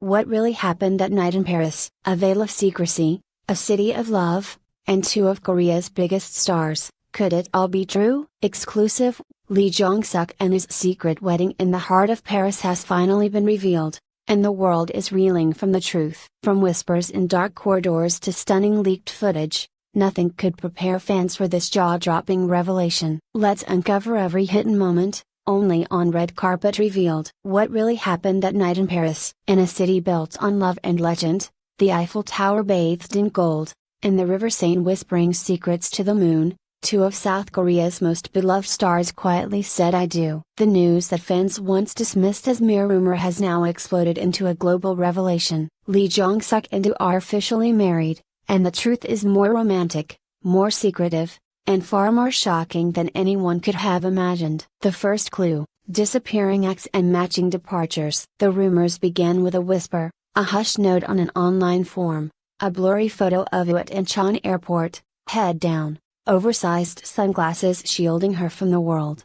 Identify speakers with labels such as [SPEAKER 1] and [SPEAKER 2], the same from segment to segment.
[SPEAKER 1] What really happened that night in Paris? A veil of secrecy, a city of love, and two of Korea's biggest stars. Could it all be true? Exclusive, Lee Jong Suk and his secret wedding in the heart of Paris has finally been revealed, and the world is reeling from the truth. From whispers in dark corridors to stunning leaked footage, nothing could prepare fans for this jaw-dropping revelation. Let's uncover every hidden moment, only on Red Carpet Revealed. What really happened that night in Paris? In a city built on love and legend, the Eiffel Tower bathed in gold, and the River Seine whispering secrets to the moon, two of South Korea's most beloved stars quietly said I do. The news that fans once dismissed as mere rumor has now exploded into a global revelation. Lee Jong Suk and IU are officially married, and the truth is more romantic, more secretive, and far more shocking than anyone could have imagined. The first clue: disappearing acts and matching departures. The rumors began with a whisper, a hushed note on an online forum, a blurry photo of IU at Incheon Airport, head down, oversized sunglasses shielding her from the world.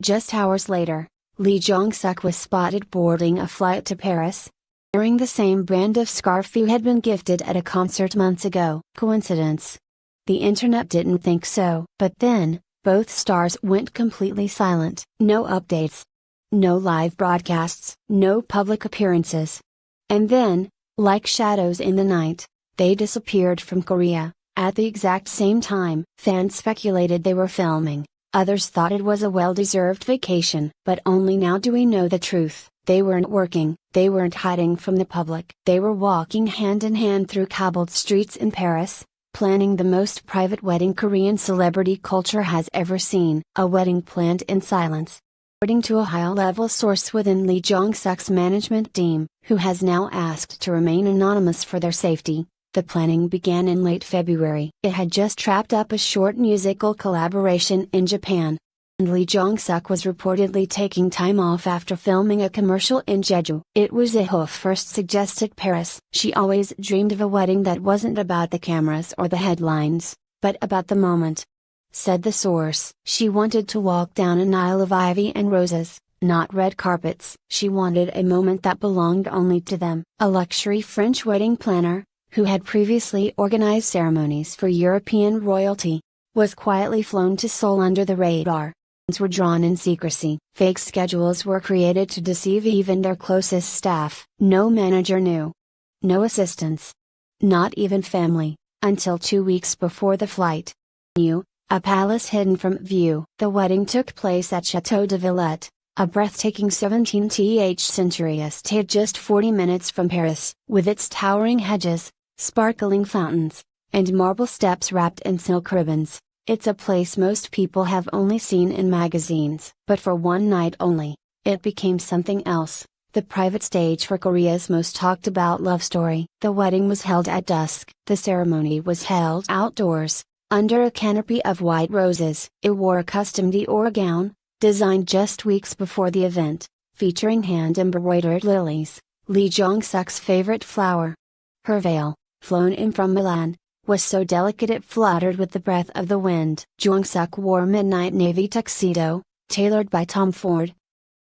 [SPEAKER 1] Just hours later, Lee Jong Suk was spotted boarding a flight to Paris, wearing the same brand of scarf he had been gifted at a concert months ago. Coincidence? The internet didn't think so. But then, both stars went completely silent. No updates. No live broadcasts. No public appearances. And then, like shadows in the night, they disappeared from Korea. At the exact same time, fans speculated they were filming, others thought it was a well-deserved vacation. But only now do we know the truth. They weren't working, they weren't hiding from the public. They were walking hand in hand through cobbled streets in Paris, planning the most private wedding Korean celebrity culture has ever seen. A wedding planned in silence. According to a high-level source within Lee Jong Suk's management team, who has now asked to remain anonymous for their safety, the planning began in late February. It had just wrapped up a short musical collaboration in Japan, and Lee Jong Suk was reportedly taking time off after filming a commercial in Jeju. It was IU who first suggested Paris. She always dreamed of a wedding that wasn't about the cameras or the headlines, but about the moment, said the source. She wanted to walk down an aisle of ivy and roses, not red carpets. She wanted a moment that belonged only to them. A luxury French wedding planner, who had previously organized ceremonies for European royalty, was quietly flown to Seoul under the radar. Plans were drawn in secrecy. Fake schedules were created to deceive even their closest staff. No manager knew. No assistants. Not even family, until 2 weeks before the flight. A palace hidden from view. The wedding took place at Château de Villette, a breathtaking 17th century estate just 40 minutes from Paris. With its towering hedges, sparkling fountains, and marble steps wrapped in silk ribbons, it's a place most people have only seen in magazines. But for one night only, it became something else, the private stage for Korea's most talked about love story. The wedding was held at dusk. The ceremony was held outdoors, under a canopy of white roses. It wore a custom Dior gown, designed just weeks before the event, featuring hand-embroidered lilies, Lee Jong Suk's favorite flower. Her veil, flown in from Milan, was so delicate it fluttered with the breath of the wind. Jong Suk wore a midnight navy tuxedo, tailored by Tom Ford.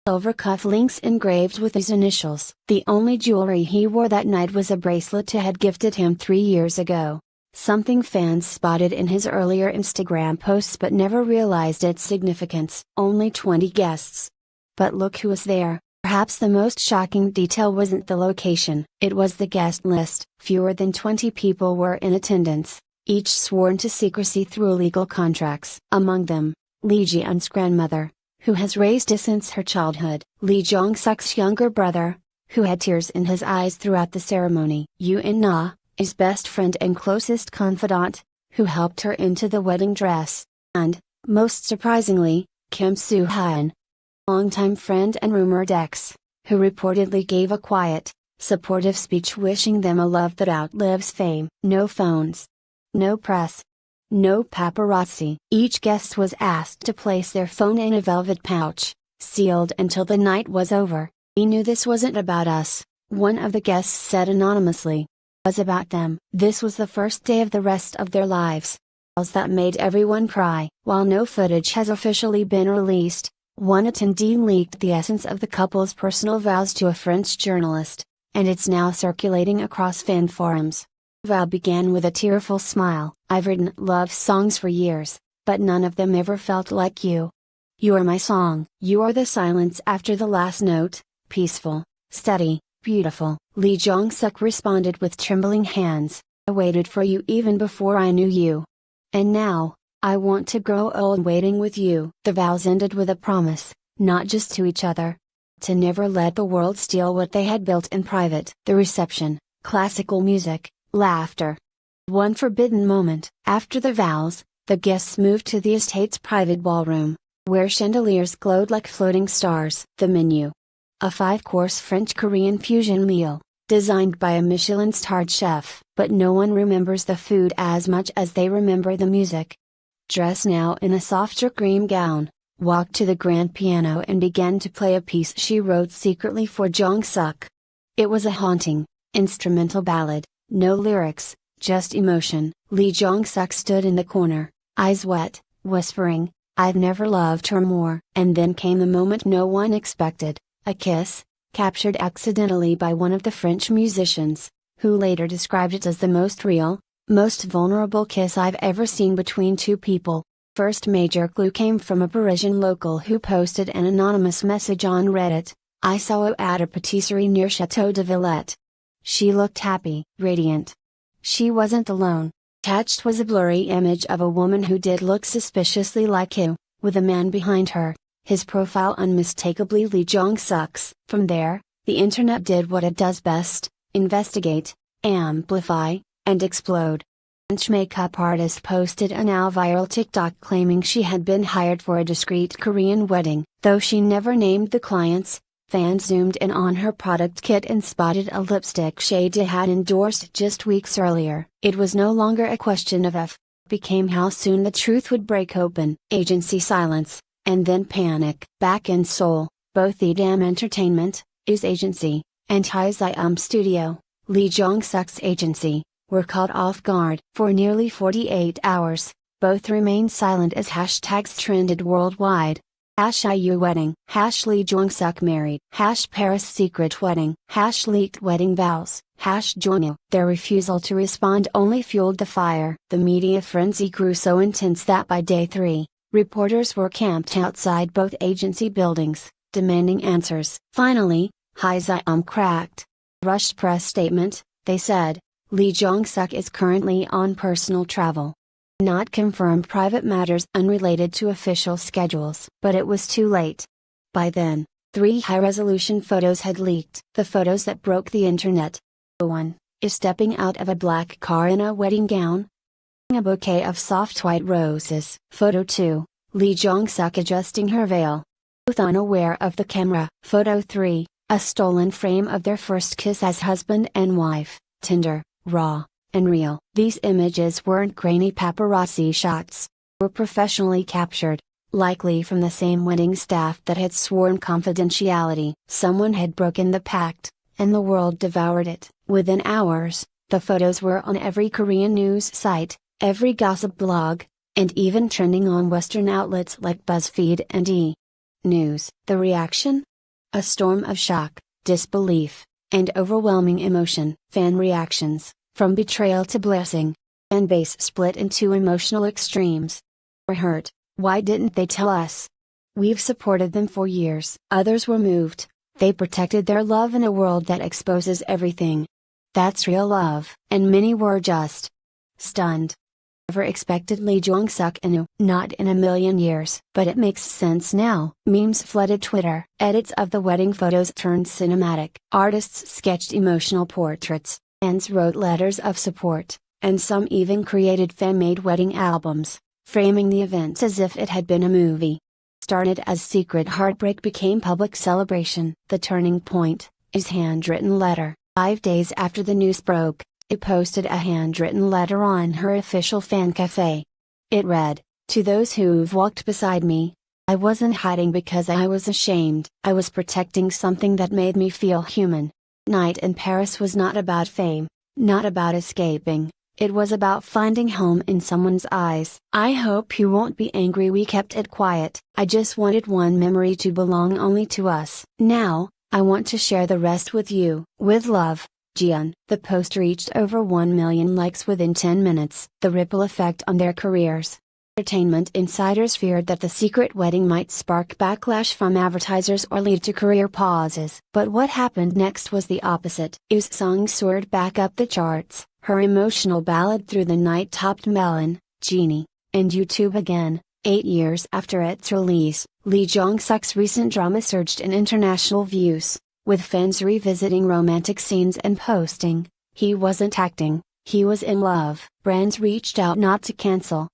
[SPEAKER 1] Silver cufflinks engraved with his initials. The only jewelry he wore that night was a bracelet he had gifted him 3 years ago. Something fans spotted in his earlier Instagram posts but never realized its significance. Only 20 guests. But look who was there. Perhaps the most shocking detail wasn't the location, it was the guest list. Fewer than 20 people were in attendance, each sworn to secrecy through legal contracts. Among them, Lee Ji-eun's grandmother, who has raised her since her childhood. Lee Jong Suk's younger brother, who had tears in his eyes throughout the ceremony. Yoo In-na, his best friend and closest confidant, who helped her into the wedding dress. And, most surprisingly, Kim Soo-hyun, longtime friend and rumored ex, who reportedly gave a quiet, supportive speech wishing them a love that outlives fame. No phones. No press. No paparazzi. Each guest was asked to place their phone in a velvet pouch, sealed until the night was over. "We knew this wasn't about us," one of the guests said anonymously. "It was about them." This was the first day of the rest of their lives. That made everyone cry. While no footage has officially been released, one attendee leaked the essence of the couple's personal vows to a French journalist. and it's now circulating across fan forums. Vow began with a tearful smile. I've written love songs for years, but none of them ever felt like you. You are my song. You are the silence after the last note, peaceful, steady, beautiful. Lee Jong Suk responded with trembling hands. I waited for you even before I knew you. And now, I want to grow old waiting with you. The vows ended with a promise, not just to each other, to never let the world steal what they had built in private. The reception, classical music, laughter. One forbidden moment. After the vows, the guests moved to the estate's private ballroom, where chandeliers glowed like floating stars. The menu. A 5-course French-Korean fusion meal, designed by a Michelin-starred chef. But no one remembers the food as much as they remember the music. Dressed now in a softer cream gown, walked to the grand piano and began to play a piece she wrote secretly for Jong Suk. It was a haunting, instrumental ballad, no lyrics, just emotion. Lee Jong Suk stood in the corner, eyes wet, whispering, I've never loved her more. And then came the moment no one expected, a kiss, captured accidentally by one of the French musicians, who later described it as the most real, most vulnerable kiss I've ever seen between two people. First major clue came from a Parisian local who posted an anonymous message on Reddit. I saw her at a patisserie near Chateau de Villette. She looked happy, radiant. She wasn't alone. Attached was a blurry image of a woman who did look suspiciously like you, with a man behind her, his profile unmistakably Lee Jong Suk's. From there, the internet did what it does best, investigate, amplify, and explode. French makeup artist posted a now viral TikTok claiming she had been hired for a discreet Korean wedding. Though she never named the clients, fans zoomed in on her product kit and spotted a lipstick shade they had endorsed just weeks earlier. It was no longer a question of if, became how soon the truth would break open. Agency silence, and then panic. Back in Seoul, both EDAM Entertainment, IU's agency, and HiZium Studio, Lee Jong Suk's agency, were caught off guard. For nearly 48 hours, both remained silent as hashtags trended worldwide. #IU wedding, #Lee Jong Suk married, #Paris secret wedding, #leaked wedding vows, #Jongil. Their refusal to respond only fueled the fire. The media frenzy grew so intense that by day 3, reporters were camped outside both agency buildings, demanding answers. Finally, HiZium cracked. Rushed press statement, they said, Lee Jong Suk is currently on personal travel. Not confirmed private matters unrelated to official schedules. But it was too late. By then, 3 high-resolution photos had leaked. The photos that broke the internet. 1 is stepping out of a black car in a wedding gown. A bouquet of soft white roses. Photo 2, Lee Jong Suk adjusting her veil. Both unaware of the camera. Photo 3, a stolen frame of their first kiss as husband and wife. Tender, raw, and real. These images weren't grainy paparazzi shots. Were professionally captured, likely from the same wedding staff that had sworn confidentiality. Someone had broken the pact, and the world devoured it. Within hours, the photos were on every Korean news site, every gossip blog, and even trending on Western outlets like BuzzFeed and E! News. The reaction? A storm of shock, disbelief, and overwhelming emotion. Fan reactions, from betrayal to blessing. Fan base split into emotional extremes. We're hurt, why didn't they tell us? We've supported them for years. Others were moved, they protected their love in a world that exposes everything. That's real love. And many were just stunned. Never expected Lee Jong Suk and IU. Not in a million years. But it makes sense now. Memes flooded Twitter. Edits of the wedding photos turned cinematic. Artists sketched emotional portraits. Fans wrote letters of support, and some even created fan-made wedding albums, framing the event as if it had been a movie. Started as secret heartbreak became public celebration. The turning point is handwritten letter. 5 days after the news broke, it posted a handwritten letter on her official fan cafe. It read, "To those who've walked beside me, I wasn't hiding because I was ashamed. I was protecting something that made me feel human. Night in Paris was not about fame, not about escaping, it was about finding home in someone's eyes. I hope you won't be angry we kept it quiet. I just wanted one memory to belong only to us." Now, I want to share the rest with you. With love, Jian. The post reached over 1 million likes within 10 minutes. The ripple effect on their careers. Entertainment insiders feared that the secret wedding might spark backlash from advertisers or lead to career pauses. But what happened next was the opposite. IU's song soared back up the charts. Her emotional ballad Through the Night topped Melon, Genie, and YouTube again. 8 years after its release, Lee Jong-suk's recent drama surged in international views, with fans revisiting romantic scenes and posting, "He wasn't acting, he was in love." Brands reached out not to cancel.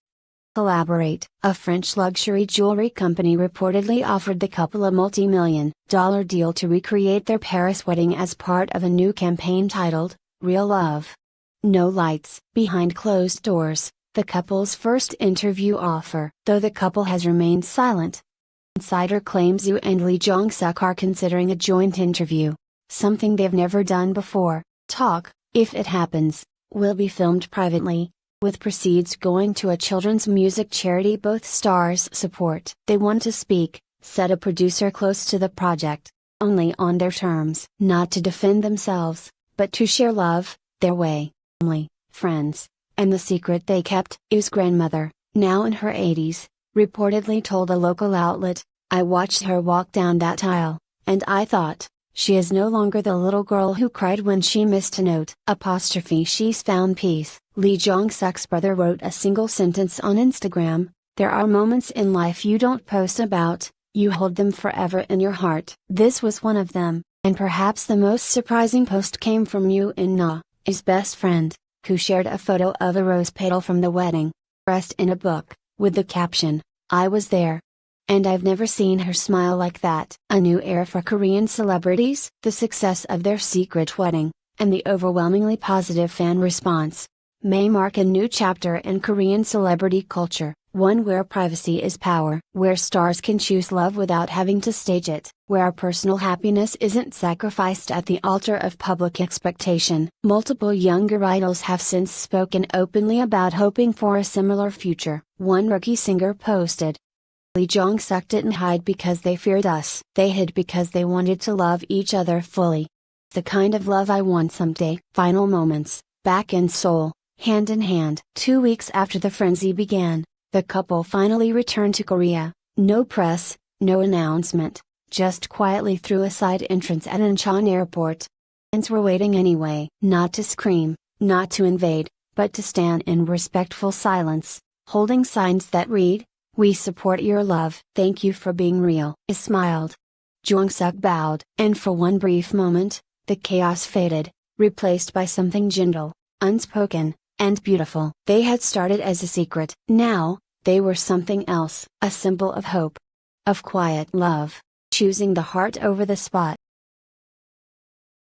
[SPEAKER 1] Collaborate. A French luxury jewelry company reportedly offered the couple a multi-million-dollar deal to recreate their Paris wedding as part of a new campaign titled, Real Love. No lights. Behind closed doors, the couple's first interview offer. Though the couple has remained silent. Insider claims IU and Lee Jong-suk are considering a joint interview. Something they've never done before. Talk, if it happens, will be filmed privately, with proceeds going to a children's music charity both stars support. They want to speak, said a producer close to the project, only on their terms. Not to defend themselves, but to share love, their way. Family, friends, and the secret they kept. IU's grandmother, now in her 80s, reportedly told a local outlet, "I watched her walk down that aisle, and I thought, she is no longer the little girl who cried when she missed a note. She's found peace." Lee Jong-suk's brother wrote a single sentence on Instagram, "There are moments in life you don't post about, you hold them forever in your heart." This was one of them, and perhaps the most surprising post came from Yoo In-na, his best friend, who shared a photo of a rose petal from the wedding, pressed in a book, with the caption, "I was there. And I've never seen her smile like that." A new era for Korean celebrities. The success of their secret wedding, and the overwhelmingly positive fan response, may mark a new chapter in Korean celebrity culture, one where privacy is power, where stars can choose love without having to stage it, where personal happiness isn't sacrificed at the altar of public expectation. Multiple younger idols have since spoken openly about hoping for a similar future. One rookie singer posted, "Lee Jong-suk didn't hide because they feared us. They hid because they wanted to love each other fully. The kind of love I want someday." Final moments, back in Seoul, hand in hand. 2 weeks after the frenzy began, the couple finally returned to Korea. No press, no announcement, just quietly through a side entrance at Incheon Airport. Fans were waiting anyway. Not to scream, not to invade, but to stand in respectful silence, holding signs that read, "We support your love. Thank you for being real." He smiled. Jong-suk bowed. And for one brief moment, the chaos faded, replaced by something gentle, unspoken, and beautiful. They had started as a secret. Now, they were something else. A symbol of hope. Of quiet love. Choosing the heart over the spot.